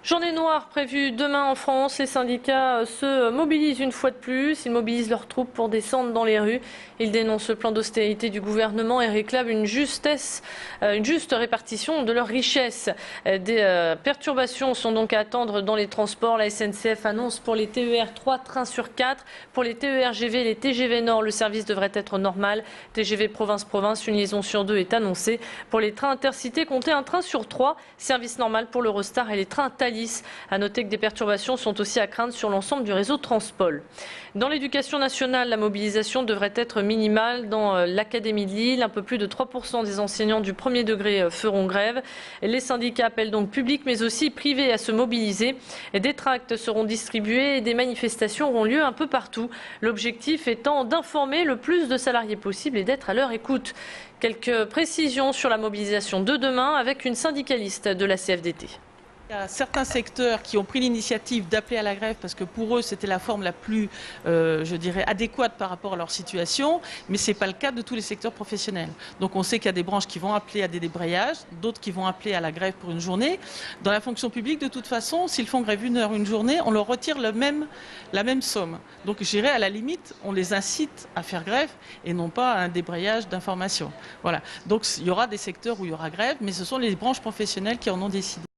Journée noire prévue demain en France. Les syndicats se mobilisent une fois de plus. Ils mobilisent leurs troupes pour descendre dans les rues. Ils dénoncent le plan d'austérité du gouvernement et réclament une juste répartition de leurs richesses. Des perturbations sont donc à attendre dans les transports. La SNCF annonce pour les TER 3 trains sur 4. Pour les TER-GV et les TGV Nord, le service devrait être normal. TGV province-province, une liaison sur 2 est annoncée. Pour les trains intercités, comptez un train sur 3. Service normal pour l'Eurostar et les trains Thalys. À noter que des perturbations sont aussi à craindre sur l'ensemble du réseau Transpol. Dans l'éducation nationale, la mobilisation devrait être minimale. Dans l'Académie de Lille, un peu plus de 3% des enseignants du premier degré feront grève. Les syndicats appellent donc publics mais aussi privés à se mobiliser. Des tracts seront distribués et des manifestations auront lieu un peu partout. L'objectif étant d'informer le plus de salariés possible et d'être à leur écoute. Quelques précisions sur la mobilisation de demain avec une syndicaliste de la CFDT. Il y a certains secteurs qui ont pris l'initiative d'appeler à la grève parce que pour eux c'était la forme la plus, je dirais, adéquate par rapport à leur situation, mais ce n'est pas le cas de tous les secteurs professionnels. Donc on sait qu'il y a des branches qui vont appeler à des débrayages, d'autres qui vont appeler à la grève pour une journée. Dans la fonction publique, de toute façon, s'ils font grève une heure, une journée, on leur retire la même somme. Donc je dirais à la limite, on les incite à faire grève et non pas à un débrayage d'informations. Voilà. Donc il y aura des secteurs où il y aura grève, mais ce sont les branches professionnelles qui en ont décidé.